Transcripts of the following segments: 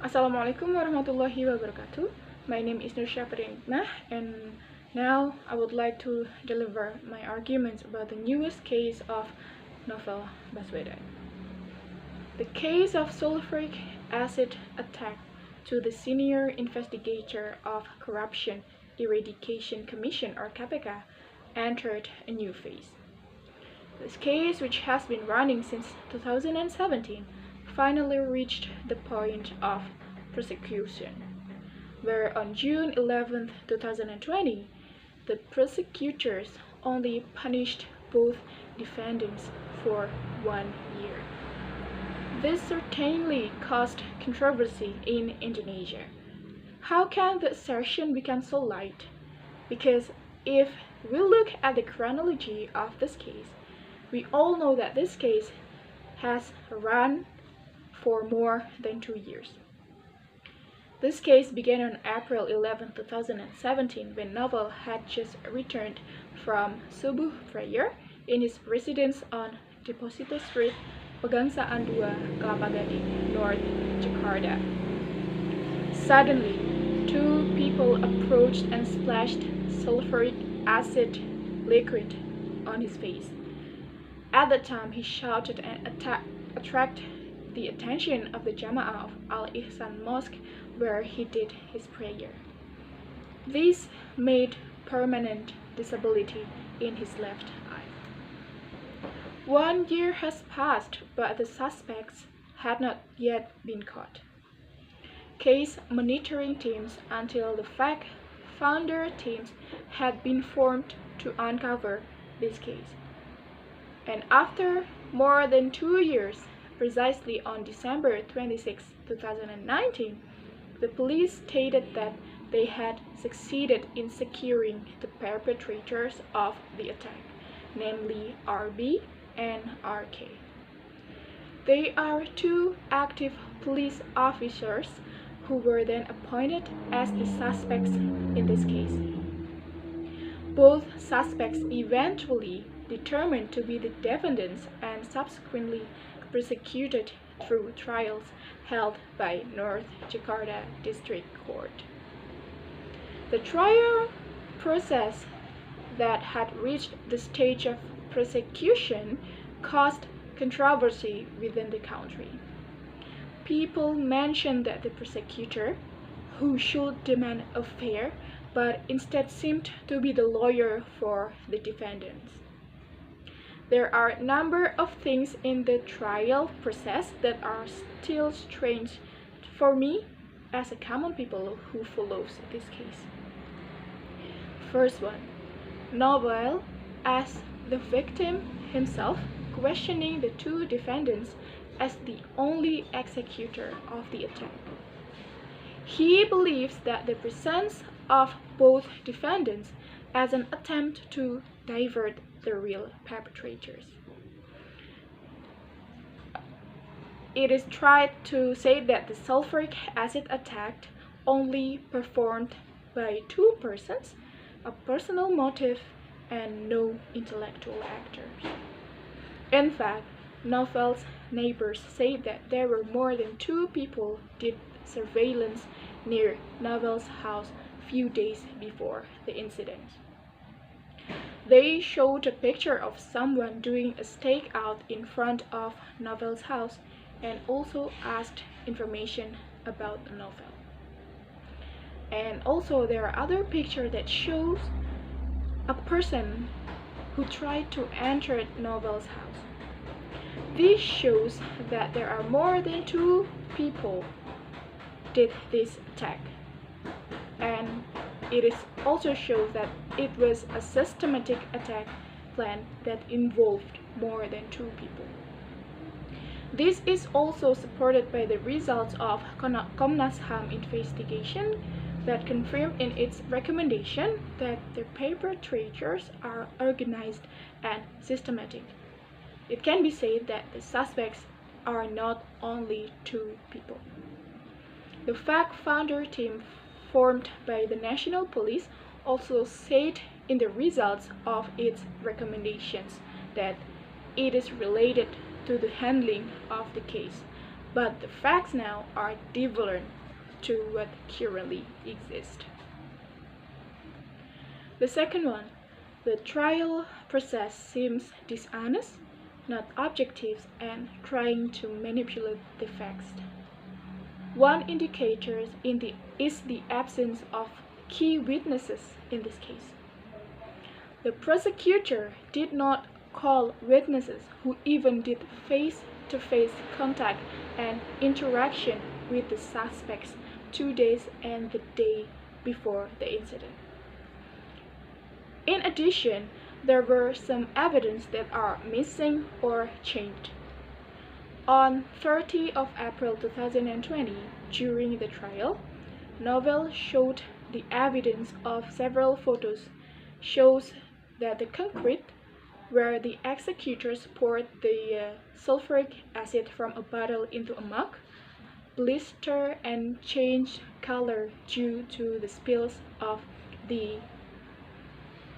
Assalamualaikum warahmatullahi wabarakatuh. My name is Syafira, and now I would like to deliver my arguments about the newest case of Novel Baswedan. The case of sulfuric acid attack to the Senior Investigator of Corruption Eradication Commission or KPK entered a new phase. This case, which has been running since 2017, finally reached the point of prosecution, where on June 11, 2020, the prosecutors only punished both defendants for 1 year. This certainly caused controversy in Indonesia. How can the assertion become so light? Because if we look at the chronology of this case, we all know that this case has run for more than 2 years. This case began on April 11, 2017, when Novel had just returned from Subuh prayer in his residence on Deposito Street, Pegangsaan 2, Kelapa Gading, North Jakarta. Suddenly, two people approached and splashed sulfuric acid liquid on his face. At the time, he shouted and attracted the attention of the Jama'ah of Al-Ihsan Mosque, where he did his prayer. This made permanent disability in his left eye. 1 year has passed, but the suspects had not yet been caught. Case monitoring teams until the fact-finder teams had been formed to uncover this case. And after more than 2 years, precisely on December 26, 2019, the police stated that they had succeeded in securing the perpetrators of the attack, namely RB and RK. They are two active police officers who were then appointed as the suspects in this case. Both suspects eventually determined to be the defendants and subsequently prosecuted through trials held by North Jakarta District Court. The trial process that had reached the stage of prosecution caused controversy within the country. People mentioned that the prosecutor, who should demand a fair, but instead seemed to be the lawyer for the defendants. There are a number of things in the trial process that are still strange for me as a common people who follows this case. First one, Novel as the victim himself questioning the two defendants as the only executor of the attack. He believes that the presence of both defendants as an attempt to divert the real perpetrators. It is tried to say that the sulfuric acid attack only performed by two persons, a personal motive, and no intellectual actors. In fact, Novel's neighbors say that there were more than 2 people did surveillance near Novel's house few days before the incident. They showed a picture of someone doing a stakeout in front of Novel's house and also asked information about the Novel. And also there are other pictures that shows a person who tried to enter Novel's house. This shows that there are more than 2 people did this attack. And it also shows that it was a systematic attack plan that involved more than 2 people. This is also supported by the results of Komnas HAM investigation that confirmed in its recommendation that the perpetrators are organized and systematic. It can be said that the suspects are not only 2 people. The fact-finder team formed by the National Police also said in the results of its recommendations that it is related to the handling of the case, but the facts now are different to what currently exists. The second one, the trial process seems dishonest, not objective, and trying to manipulate the facts. One indicator is the absence of key witnesses in this case. The prosecutor did not call witnesses who even did face-to-face contact and interaction with the suspects 2 days and the day before the incident. In addition, there were some evidence that are missing or changed. On 30 of April 2020, during the trial, Novell showed the evidence of several photos shows that the concrete where the executors poured the sulfuric acid from a bottle into a mug blistered and changed color due to the spills of the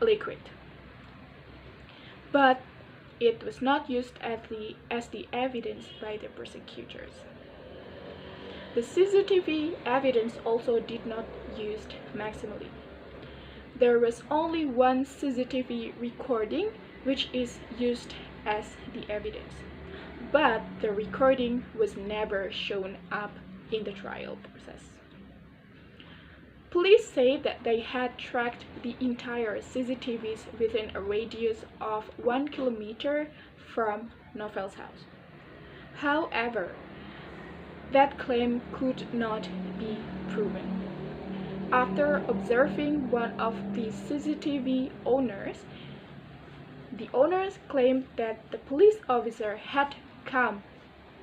liquid. But it was not used as the evidence by the prosecutors. The CCTV evidence also did not used maximally. There was only one CCTV recording which is used as the evidence, but the recording was never shown up in the trial process. Police say that they had tracked the entire CCTVs within a radius of 1 kilometer from Novell's house. However, that claim could not be proven. After observing one of the CCTV owners, the owners claimed that the police officer had come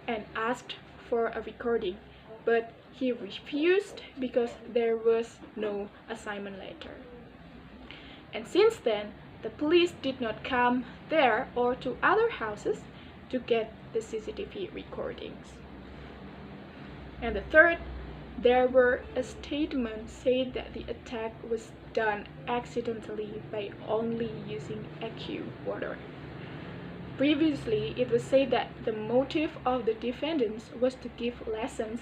and asked for a recording, but he refused because there was no assignment letter. And since then, the police did not come there or to other houses to get the CCTV recordings. And the third, there were a statement saying that the attack was done accidentally by only using aqua water. Previously, it was said that the motive of the defendants was to give lessons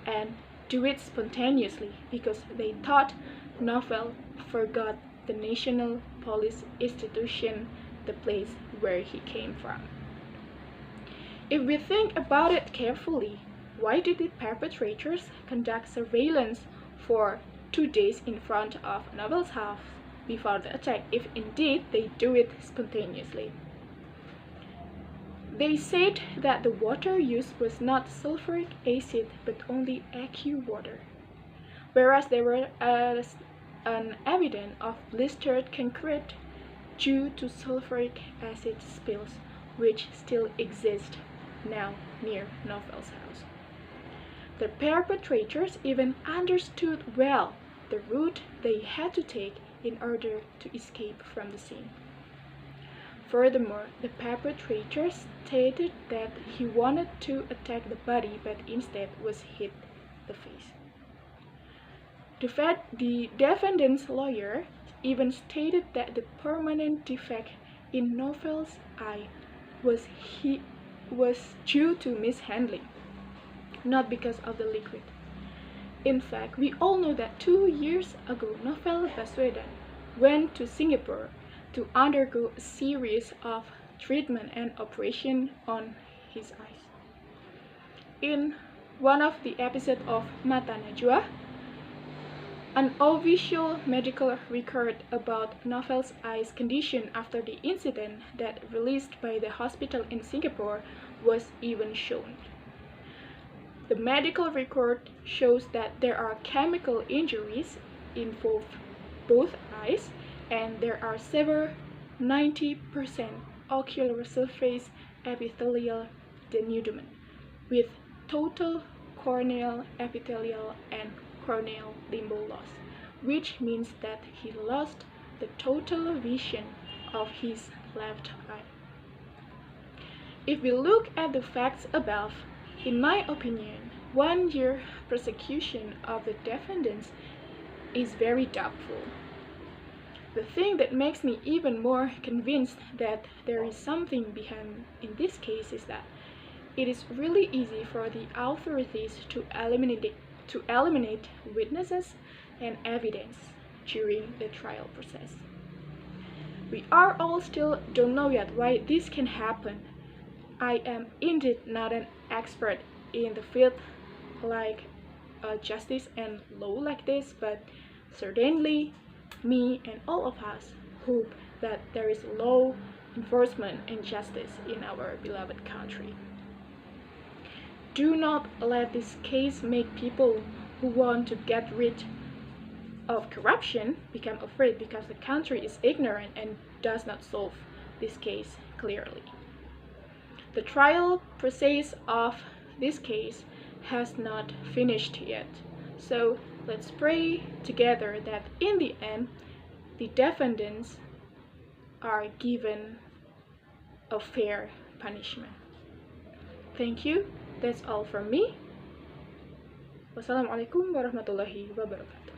and do it spontaneously because they thought Novell forgot the National Police Institution, the place where he came from. If we think about it carefully, why did the perpetrators conduct surveillance for 2 days in front of Novell's house before the attack if indeed they do it spontaneously? They said that the water used was not sulfuric acid but only aqua water, whereas there were an evidence of blistered concrete due to sulfuric acid spills which still exist now near Novell's house. The perpetrators even understood well the route they had to take in order to escape from the scene. Furthermore, the perpetrator stated that he wanted to attack the body but instead was hit the face. The defendant's lawyer even stated that the permanent defect in Novell's eye was due to mishandling, not because of the liquid. In fact, we all know that 2 years ago, Novell Baswedan went to Singapore to undergo a series of treatment and operation on his eyes. In one of the episodes of Mata Najwa, an official medical record about Novell's eyes condition after the incident that released by the hospital in Singapore was even shown. The medical record shows that there are chemical injuries in both eyes, and there are severe 90% ocular surface epithelial denudement with total corneal epithelial and corneal limbo loss, which means that he lost the total vision of his left eye. If we look at the facts above, in my opinion, 1 year prosecution of the defendants is very doubtful. The thing that makes me even more convinced that there is something behind in this case is that It is really easy for the authorities to eliminate witnesses and evidence during the trial process. We are all still don't know yet why this can happen. I am indeed not an expert in the field like justice and law like this, but certainly me and all of us hope that there is law enforcement and justice in our beloved country. Do not let this case make people who want to get rid of corruption become afraid because the country is ignorant and does not solve this case clearly. The trial process of this case has not finished yet, so let's pray together that in the end the defendants are given a fair punishment. Thank you. That's all from me. Wassalamualaikum warahmatullahi wabarakatuh.